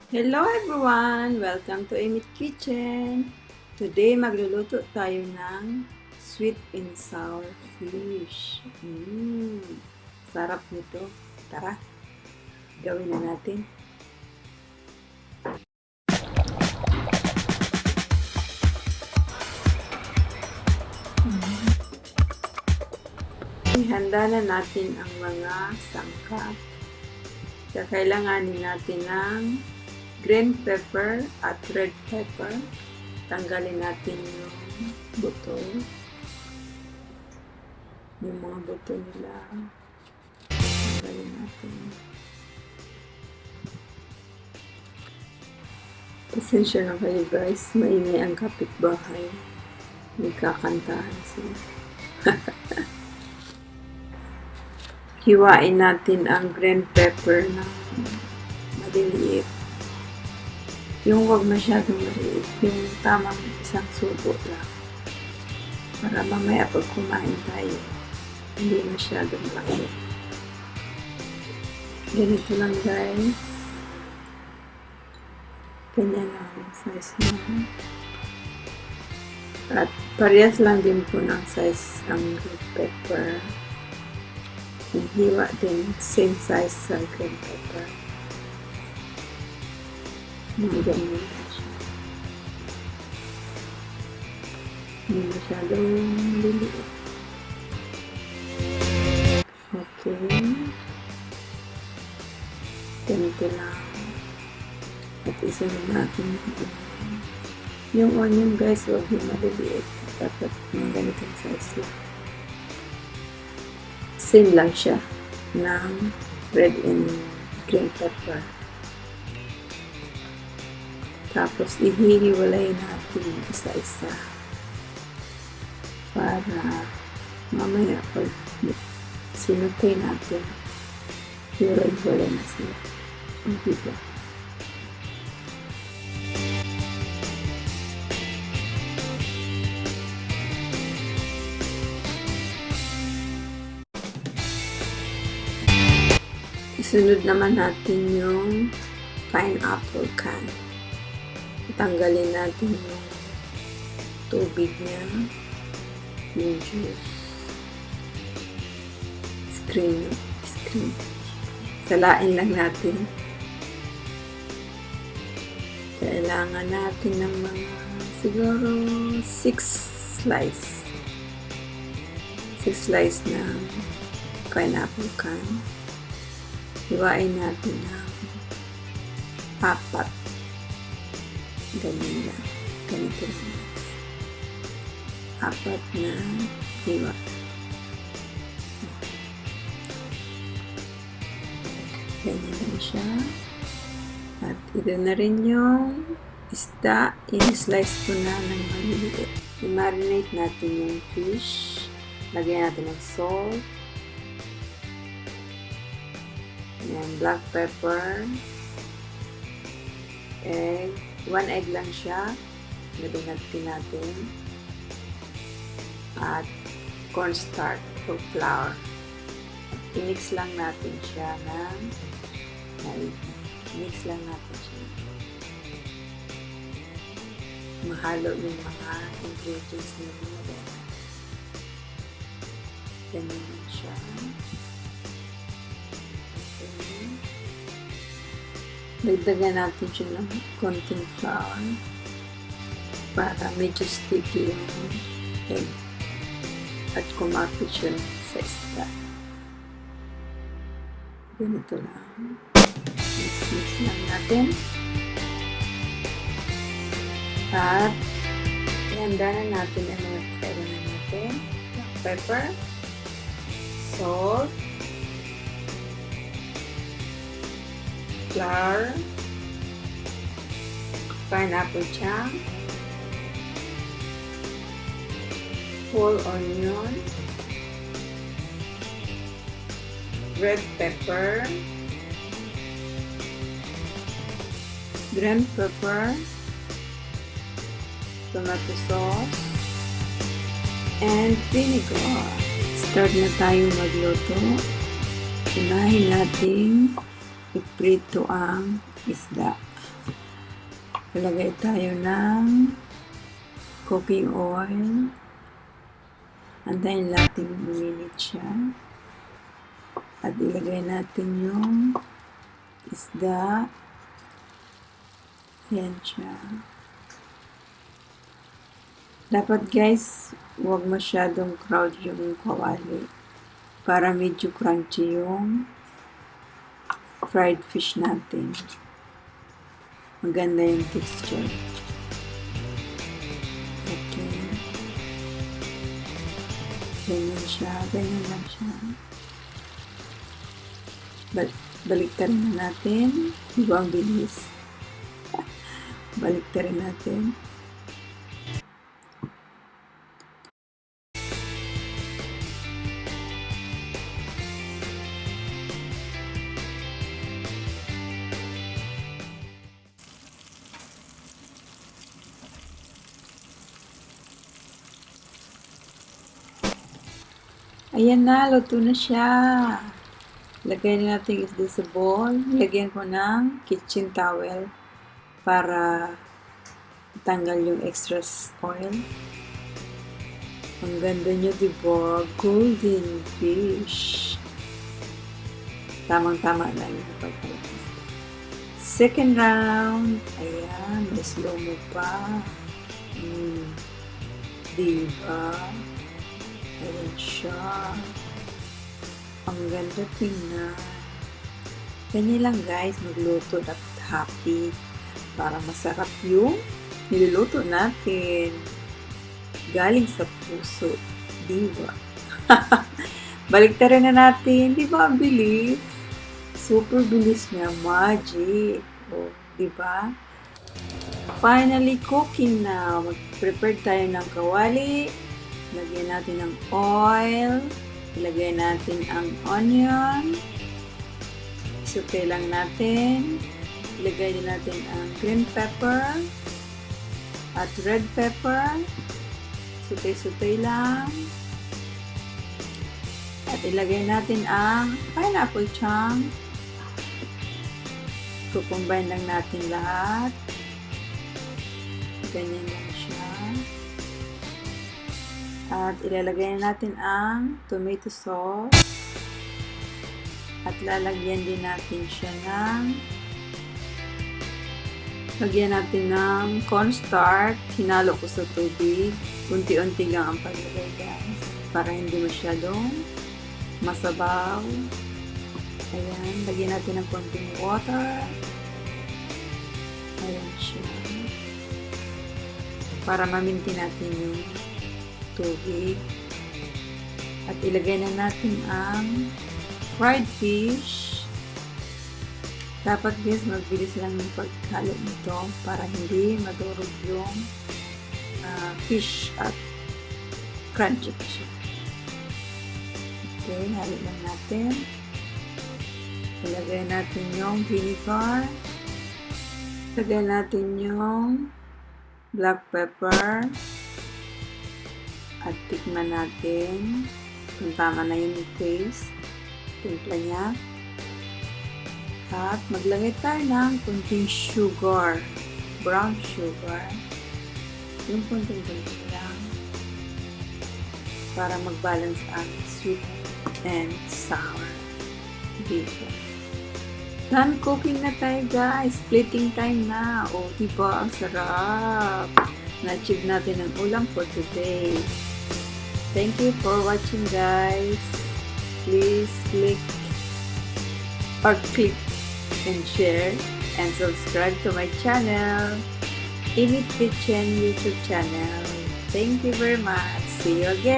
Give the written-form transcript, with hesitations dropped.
Hello everyone! Welcome to Amy's Kitchen! Today magluluto tayo ng sweet and sour fish. Sarap nito. Tara, gawin na natin. Ihanda na natin ang mga sangkap. Kakailanganin natin ng green pepper at red pepper. Tanggalin natin yung buto. Yung mga buto nila. Tanggalin natin. Pasensya na kayo guys. Maingay ang kapitbahay. Nagkakantahan sila. Hiwain natin ang green pepper na maliliit. Yung wag masyadong maliit. Yung tamang isang subo lang. Para mamaya pag kumain tayo, hindi masyadong laki. Ganito lang guys. Ganyan lang ang size mo. At parehas lang din po ng size ang green pepper. Hiwa din, same size sa green pepper. Mga ganyan na siya. Hindi masyadong liliit. Okay. Ganito lang. At isunod natin yung onion guys, huwag yung maliliit. Dapat mga ganitong size lang. Same lang siya ng red and green pepper. Tapos, ihihiwalay natin isa-isa para mamaya pag sinutay natin, hiwalay-hiwalay na sila. Diba? Isunod naman natin yung pineapple can. Tanggalin natin yung tubig niya, yung juice. Screen. Salain lang natin. Kailangan natin ng mga siguro 6 slice. 6 slice ng pineapple can. Hiwain natin ng 4. Ganyan lang. Ganito lang. 4 na hiwa. Ganyan lang siya. At ito na rin yung isda. I-slice ko na ng maliliit. I-marinate natin yung fish. Lagyan natin ng salt. Ayan, black pepper. Egg. 1 egg lang siya. Nabinagtin natin. At cornstarch o flour. I-mix lang natin siya ng mix lang natin siya. Mahalo yung mga ingredients na nilagay. Ganyan lang siya. Dagdagan natin siya ng konting flour para medyo sticky yung egg at kumapit siya sa isda. Ganito lang. Mix lang natin. At ihanda na natin ang mga kailangan natin. Pepper, salt, flour, pineapple chunk, whole onion, red pepper, green pepper, tomato sauce, and vinegar. Start na tayo magluto. Unahin natin iprito ang isda. Ilagay tayo ng cooking oil. Antayin natin uminit siya. At ilagay natin yung isda. Ayan siya. Dapat guys, huwag masyadong crowd yung kawali. Para medyo crunchy yung fried fish natin. Maganda yung texture. Okay. Ganyan siya. Ganyan lang siya. Balik ka rin na natin. Di ba ang bilis? Balik ka rin natin. Ayan na, luto na siya. Lagay na natin isda sa bowl. Lagyan ko ng kitchen towel para tanggal yung extra oil. Ang ganda nyo, diba? Golden fish. Tamang-tama lang yung pagkakas. Second round. Ayan, may slow mo pa. Diba? Ayan siya. Ang ganda tingnan. Ganyan lang guys, magluto at happy para masarap yung niluluto natin. Galing sa puso. Diba? Baliktarin na natin. Diba ang bilis? Super bilis niya. Magic. O, diba? Finally, cooking na. Mag-prepare tayo ng kawali. Lagyan natin ng oil. Ilagay natin ang onion. Saute lang natin. Ilagay din natin ang green pepper at red pepper. Saute-saute lang. At ilagay natin ang pineapple chunk. Kukumbine lang natin lahat. Ganyan lang siya. At ilalagay natin ang tomato sauce. At lalagyan din natin siya lagyan natin ng cornstarch. Hinalo ko sa tubig. Unti-unti lang ang paglagay guys. Para hindi masyadong masabaw. Ayan. Lagyan natin ng konting water. Ayan siya. Para maminti natin yung tubig. At ilagay na natin ang fried fish. Dapat guys, magbilis lang yung paghalo nito para hindi madurog yung fish at crunchy siya. Okay, halo lang natin. Ilagay natin yung vinegar. Ilagay natin yung black pepper. At tikman natin kung tama na yung taste. Timpla niya. At maglagay tayo ng kunting sugar. Brown sugar. Yung kunting lang. Para mag-balance ang sweet and sour. Dito. Done cooking na tayo guys. Splitting time na. O, diba? Ang sarap. Na-achieve natin ang ulam for today. Thank you for watching guys. Please click and share and subscribe to my channel, Imit Kitchen YouTube channel. Thank you very much. See you again.